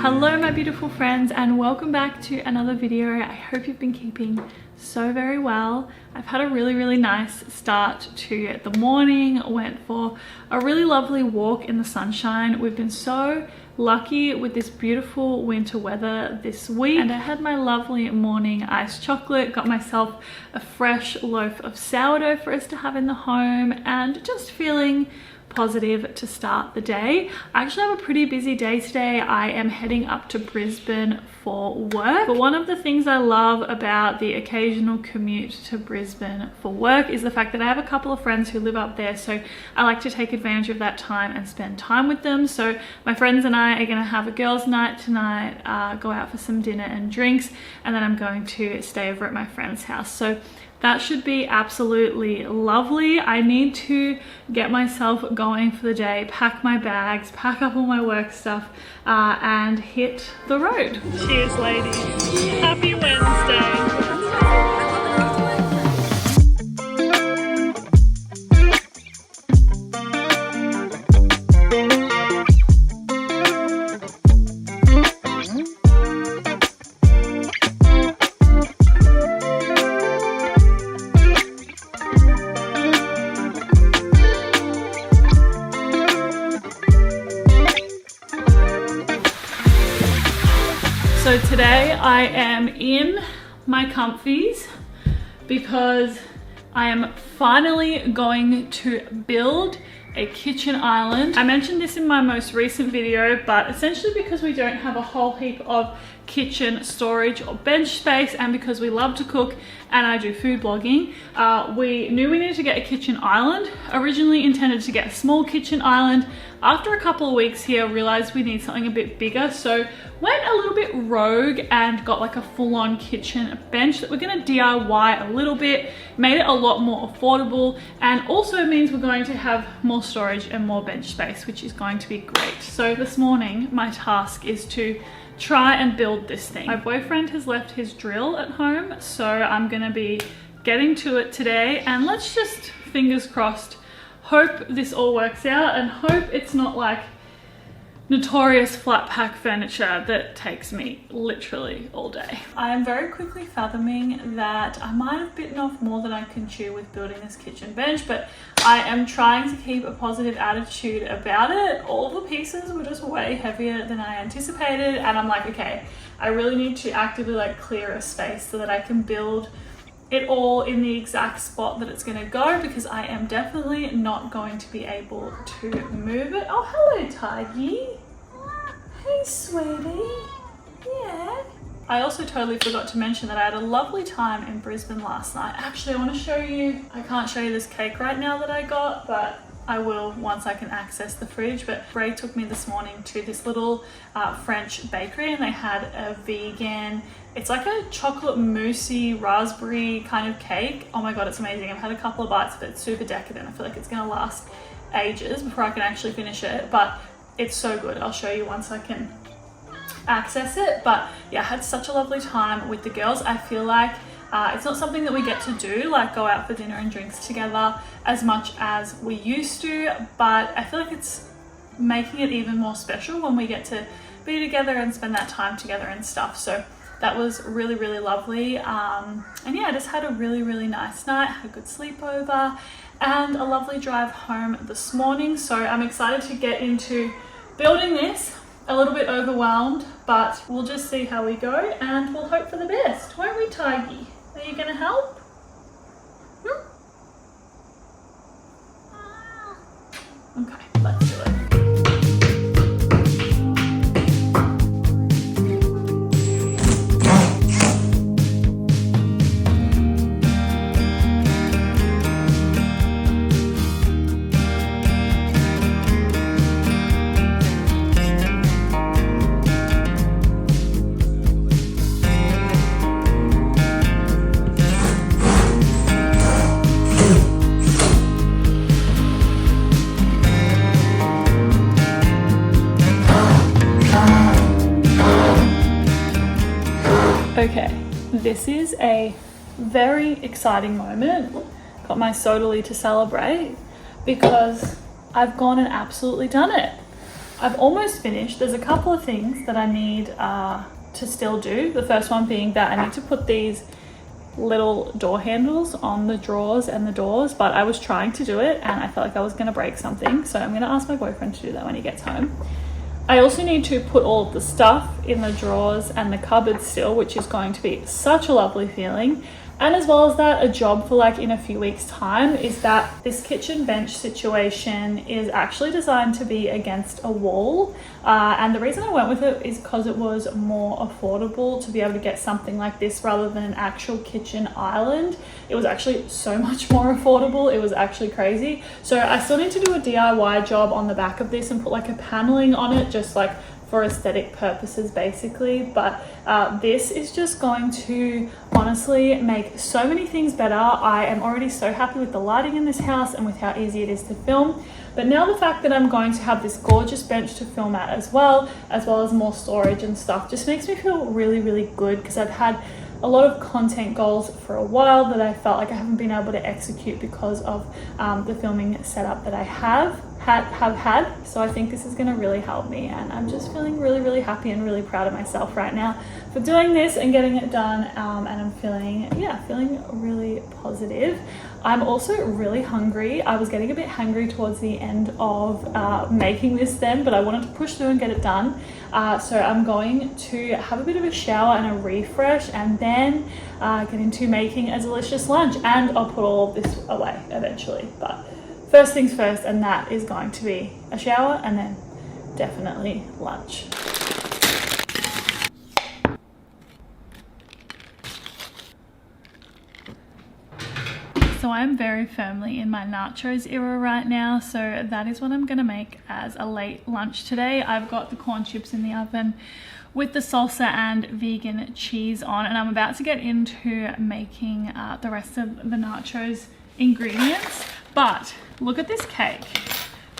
Hello my beautiful friends and welcome back to another video. I hope you've been keeping so very well. I've had a really nice start to the morning. Went for a really lovely walk in the sunshine. We've been so lucky with this beautiful winter weather this week, and I had my lovely morning iced chocolate, got myself a fresh loaf of sourdough for us to have in the home, and just feeling positive to start the day. I actually have a pretty busy day today. I am heading up to Brisbane for work, but one of the things I love about the occasional commute to Brisbane for work is the fact that I have a couple of friends who live up there, so I like to take advantage of that time and spend time with them. So my friends and I are going to have a girls' night tonight, go out for some dinner and drinks, and then I'm going to stay over at my friend's house. So that should be absolutely lovely. I need to get myself going for the day, pack my bags, pack up all my work stuff, and hit the road. Cheers, ladies. Happy Wednesday. So today I am in my comfies because I am finally going to build a kitchen island. I mentioned this in my most recent video, but essentially because we don't have a whole heap of kitchen storage or bench space, and because we love to cook and I do food blogging, we knew we needed to get a kitchen island. Originally intended to get a small kitchen island. After a couple of weeks here, realized we need something a bit bigger, so went a little bit rogue and got like a full-on kitchen bench that we're going to DIY a little bit. Made it a lot more affordable, and also means we're going to have more storage and more bench space, which is going to be great. So this morning my task is to try and build this thing. My boyfriend has left his drill at home, so I'm gonna be getting to it today, and let's just, fingers crossed, hope this all works out and hope it's not like notorious flat pack furniture that takes me literally all day. I am very quickly fathoming that I might have bitten off more than I can chew with building this kitchen bench, but I am trying to keep a positive attitude about it. All the pieces were just way heavier than I anticipated, and I'm like, okay, I really need to actively like clear a space so that I can build it all in the exact spot that it's going to go, because I am definitely not going to be able to move it. Oh, hello, Tiggy. Hey, sweetie. Yeah. I also totally forgot to mention that I had a lovely time in Brisbane last night. Actually, I want to show you, I can't show you this cake right now that I got, but I will once I can access the fridge. But Ray took me this morning to this little French bakery, and they had a vegan, it's like a chocolate moussey raspberry kind of cake. Oh my god, it's amazing. I've had a couple of bites of it. It's super decadent. I feel like it's gonna last ages before I can actually finish it, but it's so good. I'll show you once I can access it. But yeah, I had such a lovely time with the girls. I feel like it's not something that we get to do, like go out for dinner and drinks together as much as we used to, but I feel like it's making it even more special when we get to be together and spend that time together and stuff. So that was really lovely, and yeah, I just had a really nice night, had a good sleepover and a lovely drive home this morning. So I'm excited to get into building this. A little bit overwhelmed, but we'll just see how we go, and we'll hope for the best, won't we, Tiggy? Are you gonna help? Okay, let's do it. Okay, this is a very exciting moment. Got my Sodally to celebrate because I've gone and absolutely done it. I've almost finished. There's a couple of things that I need to still do. The first one being that I need to put these little door handles on the drawers and the doors, but I was trying to do it and I felt like I was going to break something, so I'm going to ask my boyfriend to do that when he gets home. I also need to put all of the stuff in the drawers and the cupboard still, which is going to be such a lovely feeling. And as well as that, a job for like in a few weeks time is that this kitchen bench situation is actually designed to be against a wall. And the reason I went with it is because it was more affordable to be able to get something like this rather than an actual kitchen island. It was actually so much more affordable. It was actually crazy. So I still need to do a DIY job on the back of this and put like a paneling on it, just like for aesthetic purposes basically, but this is just going to honestly make so many things better. I am already so happy with the lighting in this house and with how easy it is to film, but now the fact that I'm going to have this gorgeous bench to film at as well as more storage and stuff just makes me feel really, really good, because I've had a lot of content goals for a while that I felt like I haven't been able to execute because of the filming setup that I have had. So I think this is going to really help me, and I'm just feeling really, really happy and really proud of myself right now for doing this and getting it done. And I'm feeling really positive. I'm also really hungry. I was getting a bit hungry towards the end of making this then, but I wanted to push through and get it done. So I'm going to have a bit of a shower and a refresh, and then get into making a delicious lunch, and I'll put all of this away eventually. But first things first, and that is going to be a shower and then definitely lunch. So I'm very firmly in my nachos era right now, so that is what I'm gonna make as a late lunch today. I've got the corn chips in the oven with the salsa and vegan cheese on, and I'm about to get into making the rest of the nachos ingredients. But look at this cake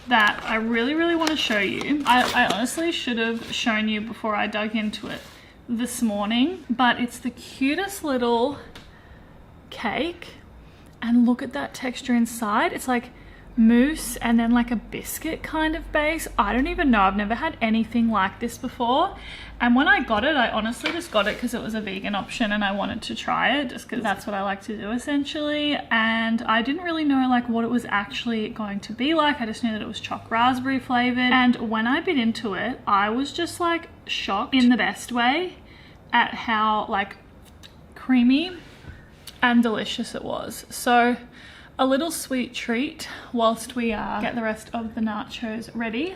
that I really, really want to show you. I honestly should have shown you before I dug into it this morning, but it's the cutest little cake. And look at that texture inside. It's like mousse and then like a biscuit kind of base. I don't even know. I've never had anything like this before. And when I got it, I honestly just got it because it was a vegan option and I wanted to try it just because that's what I like to do essentially. And I didn't really know like what it was actually going to be like. I just knew that it was choc raspberry flavored. And when I bit into it, I was just like shocked in the best way at how like creamy and delicious it was. So a little sweet treat whilst we get the rest of the nachos ready.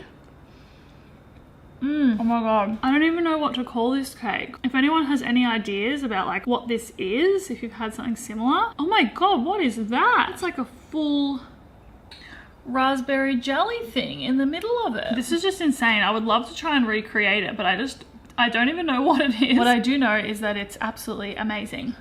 Oh my god, I don't even know what to call this cake. If anyone has any ideas about like what this is, if you've had something similar. Oh my god, what is that? It's like a full raspberry jelly thing in the middle of it. This is just insane. I would love to try and recreate it, but I don't even know what it is. What I do know is that it's absolutely amazing.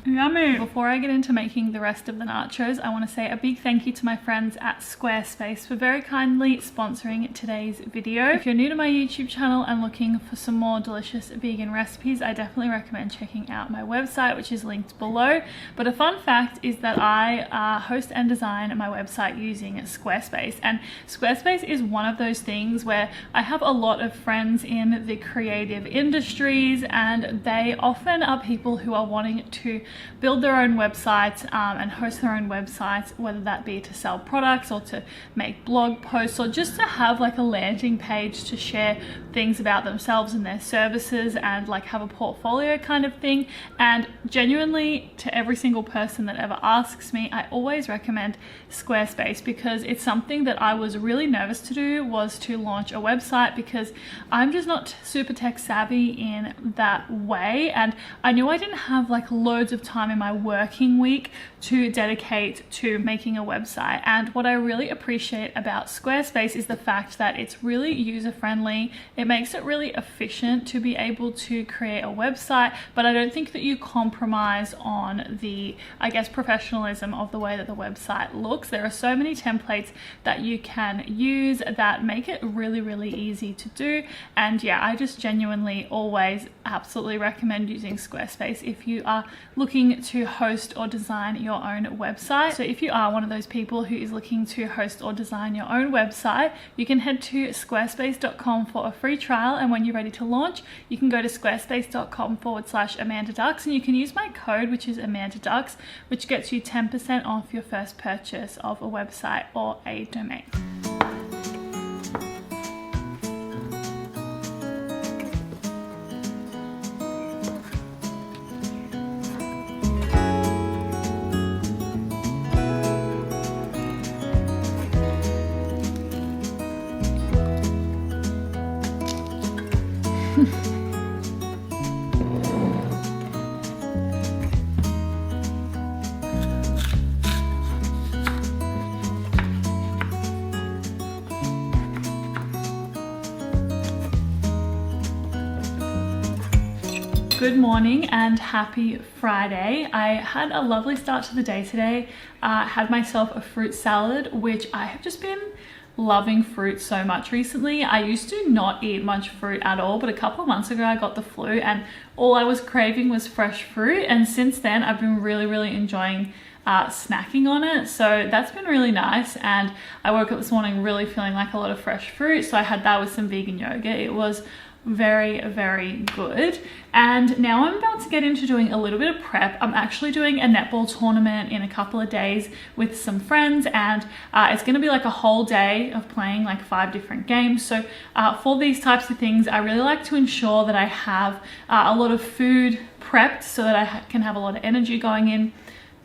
Yummy. Before I get into making the rest of the nachos, I want to say a big thank you to my friends at Squarespace for very kindly sponsoring today's video. If you're new to my YouTube channel and looking for some more delicious vegan recipes, I definitely recommend checking out my website, which is linked below. But a fun fact is that I host and design my website using Squarespace, and Squarespace is one of those things where I have a lot of friends in the creative industries, and they often are people who are wanting to build their own websites and host their own websites, whether that be to sell products or to make blog posts or just to have like a landing page to share things about themselves and their services and like have a portfolio kind of thing. And genuinely, to every single person that ever asks me, I always recommend Squarespace, because it's something that I was really nervous to do, was to launch a website, because I'm just not super tech savvy in that way, and I knew I didn't have like loads of time in my working week to dedicate to making a website. And what I really appreciate about Squarespace is the fact that it's really user-friendly. It makes it really efficient to be able to create a website, but I don't think that you compromise on the, I guess, professionalism of the way that the website looks. There are so many templates that you can use that make it really, really easy to do. And yeah, I just genuinely always absolutely recommend using Squarespace if you are are looking to host or design your own website. So if you are one of those people who is looking to host or design your own website, you can head to squarespace.com for a free trial, and when you're ready to launch, you can go to squarespace.com/AmandaDux, and you can use my code, which is AmandaDux, which gets you 10% off your first purchase of a website or a domain. Good morning and happy Friday. I had a lovely start to the day today. Had myself a fruit salad, which I have just been loving fruit so much recently. I used to not eat much fruit at all, but a couple of months ago I got the flu and all I was craving was fresh fruit, and since then I've been really enjoying snacking on it. So that's been really nice, and I woke up this morning really feeling like a lot of fresh fruit, so I had that with some vegan yogurt. It was very good. And now I'm about to get into doing a little bit of prep. I'm actually doing a netball tournament in a couple of days with some friends, and it's going to be like a whole day of playing like 5 different games. So for these types of things, I really like to ensure that I have a lot of food prepped so that I can have a lot of energy going in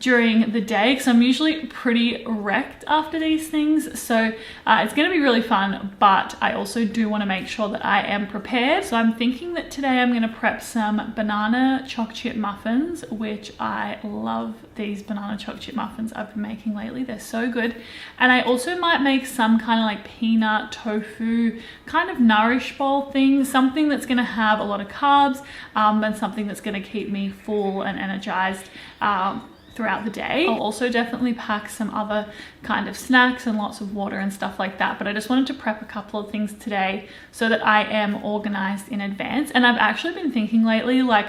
during the day, because I'm usually pretty wrecked after these things. So it's going to be really fun, but I also do want to make sure that I am prepared. So I'm thinking that today I'm going to prep some banana choc chip muffins, which I love these banana choc chip muffins I've been making lately. They're so good. And I also might make some kind of like peanut tofu kind of nourish bowl thing, something that's going to have a lot of carbs and something that's going to keep me full and energized throughout the day. I'll also definitely pack some other kind of snacks and lots of water and stuff like that, but I just wanted to prep a couple of things today so that I am organized in advance. And I've actually been thinking lately, like,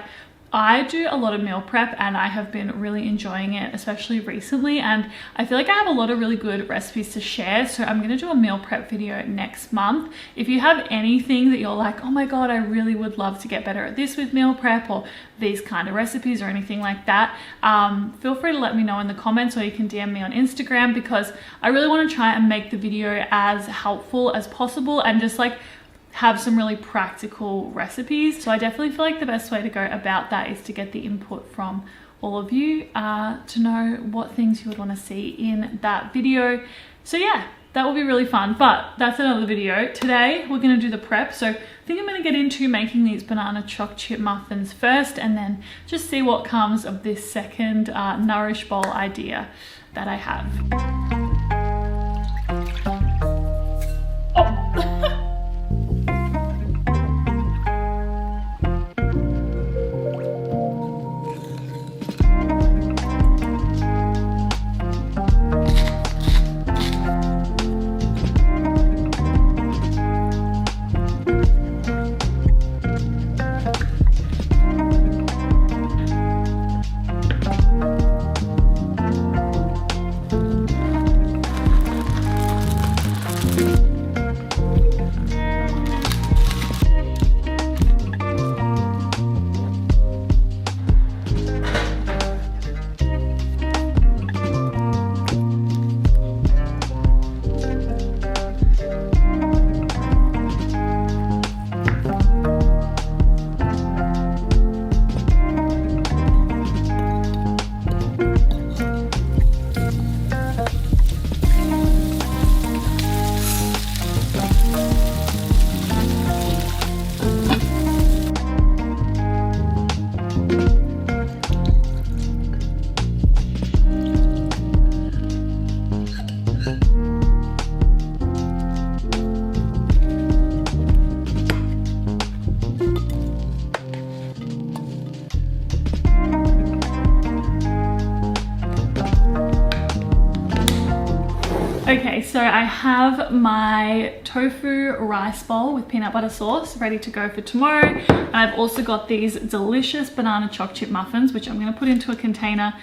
I do a lot of meal prep and I have been really enjoying it, especially recently, and I feel like I have a lot of really good recipes to share. So I'm going to do a meal prep video next month. If you have anything that you're like, oh my god, I really would love to get better at this with meal prep, or these kind of recipes or anything like that, feel free to let me know in the comments, or you can DM me on Instagram, because I really want to try and make the video as helpful as possible and just like have some really practical recipes. So I definitely feel like the best way to go about that is to get the input from all of you to know what things you would want to see in that video. So yeah, that will be really fun, but that's another video. Today we're going to do the prep. So I think I'm going to get into making these banana choc chip muffins first, and then just see what comes of this second nourish bowl idea that I have. So I have my tofu rice bowl with peanut butter sauce ready to go for tomorrow. And I've also got these delicious banana choc chip muffins, which I'm going to put into a container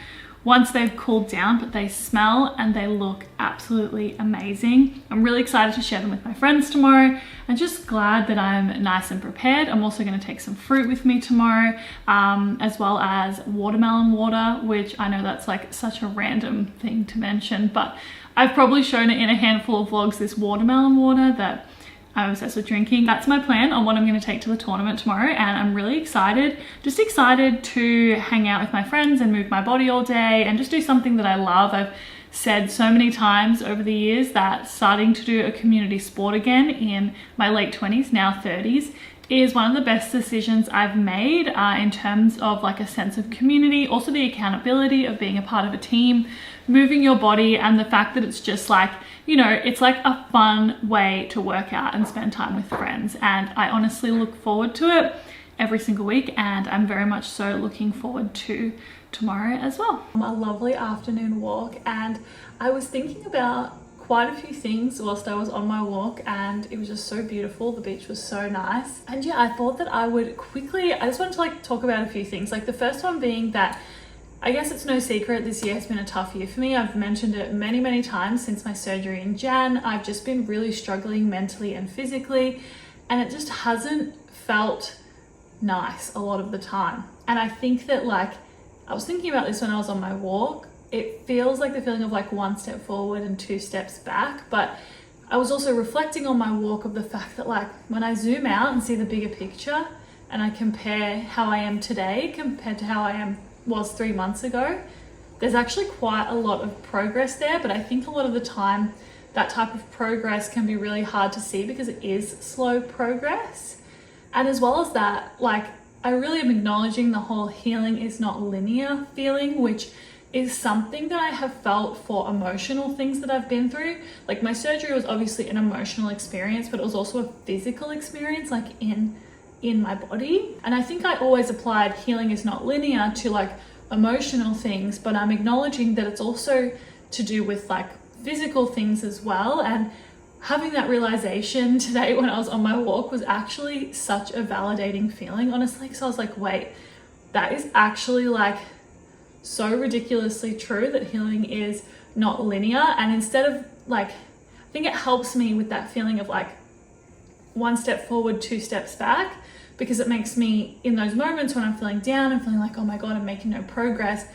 once they've cooled down, but they smell and they look absolutely amazing. I'm really excited to share them with my friends tomorrow. I'm just glad that I'm nice and prepared. I'm also going to take some fruit with me tomorrow, as well as watermelon water, which I know that's like such a random thing to mention, but I've probably shown it in a handful of vlogs, this watermelon water that I'm obsessed with drinking. That's my plan on what I'm going to take to the tournament tomorrow, and I'm really excited. Just excited to hang out with my friends and move my body all day and just do something that I love. I've said so many times over the years that starting to do a community sport again in my late 20s, now 30s, is one of the best decisions I've made in terms of like a sense of community, also the accountability of being a part of a team, moving your body, and the fact that it's just like, you know, it's like a fun way to work out and spend time with friends. And I honestly look forward to it every single week, and I'm very much so looking forward to tomorrow as well. A lovely afternoon walk, and I was thinking about quite a few things whilst I was on my walk, and it was just so beautiful. The beach was so nice. And yeah, I thought that I would quickly, I just wanted to like talk about a few things. Like the first one being that I guess it's no secret this year has been a tough year for me. I've mentioned it many, many times since my surgery in Jan. I've just been really struggling mentally and physically, and it just hasn't felt nice a lot of the time. And I think that, like, I was thinking about this when I was on my walk. It feels like the feeling of like one step forward and two steps back, but I was also reflecting on my walk of the fact that, like, when I zoom out and see the bigger picture and I compare how I am today compared to how I was 3 months ago, there's actually quite a lot of progress there. But I think a lot of the time that type of progress can be really hard to see because it is slow progress. And as well as that, like, I really am acknowledging the whole healing is not linear feeling, which is something that I have felt for emotional things that I've been through. Like, my surgery was obviously an emotional experience, but it was also a physical experience, like in my body. And I think I always applied healing is not linear to like emotional things, but I'm acknowledging that it's also to do with like physical things as well. And having that realization today when I was on my walk was actually such a validating feeling, honestly. So I was like, wait, that is actually like so ridiculously true, that healing is not linear. And instead of like, I think it helps me with that feeling of like one step forward, two steps back, because it makes me, in those moments when I'm feeling down and feeling like, oh my God, I'm making no progress,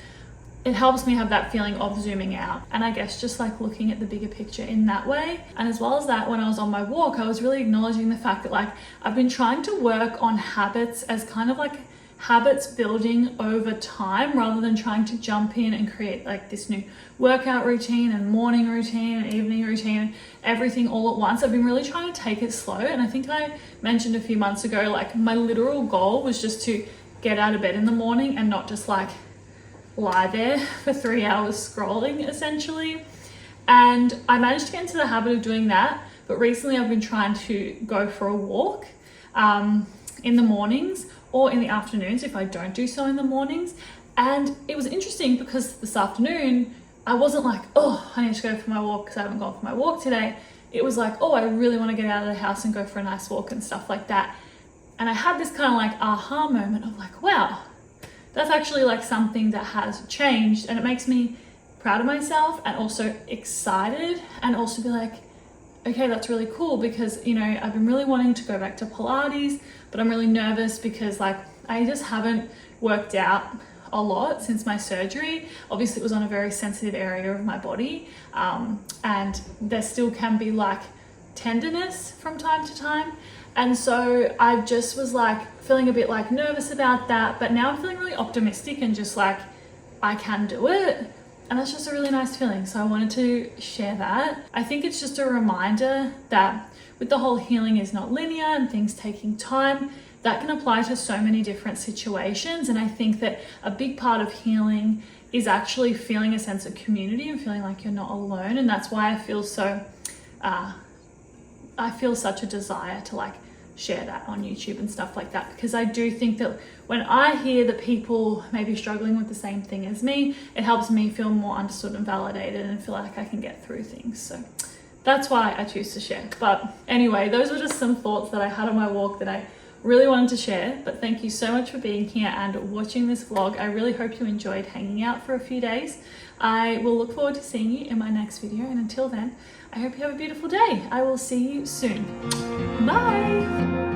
it helps me have that feeling of zooming out. And I guess just like looking at the bigger picture in that way. And as well as that, when I was on my walk, I was really acknowledging the fact that like I've been trying to work on habits as kind of like habits building over time, rather than trying to jump in and create like this new workout routine and morning routine and evening routine, everything all at once. I've been really trying to take it slow. And I think I mentioned a few months ago, like my literal goal was just to get out of bed in the morning and not just like lie there for 3 hours scrolling essentially. And I managed to get into the habit of doing that. But recently I've been trying to go for a walk in the mornings or in the afternoons if I don't do so in the mornings. And it was interesting because this afternoon I wasn't like, oh, I need to go for my walk because I haven't gone for my walk today. It was like, oh, I really want to get out of the house and go for a nice walk and stuff like that. And I had this kind of like aha moment of like, wow, that's actually like something that has changed. And it makes me proud of myself and also excited, and also be like, okay, that's really cool, because, you know, I've been really wanting to go back to Pilates, but I'm really nervous because like I just haven't worked out a lot since my surgery. Obviously it was on a very sensitive area of my body, and there still can be like tenderness from time to time. And so I just was like feeling a bit like nervous about that, but now I'm feeling really optimistic and just like I can do it. And that's just a really nice feeling. So I wanted to share that. I think it's just a reminder that with the whole healing is not linear and things taking time, that can apply to so many different situations. And I think that a big part of healing is actually feeling a sense of community and feeling like you're not alone. And that's why I feel so, I feel such a desire to like share that on YouTube and stuff like that, because I do think that when I hear that people may be struggling with the same thing as me, it helps me feel more understood and validated and feel like I can get through things. So that's why I choose to share. But anyway, those were just some thoughts that I had on my walk that I really wanted to share. But thank you so much for being here and watching this vlog. I really hope you enjoyed hanging out for a few days. I will look forward to seeing you in my next video, and until then, I hope you have a beautiful day. I will see you soon. Bye.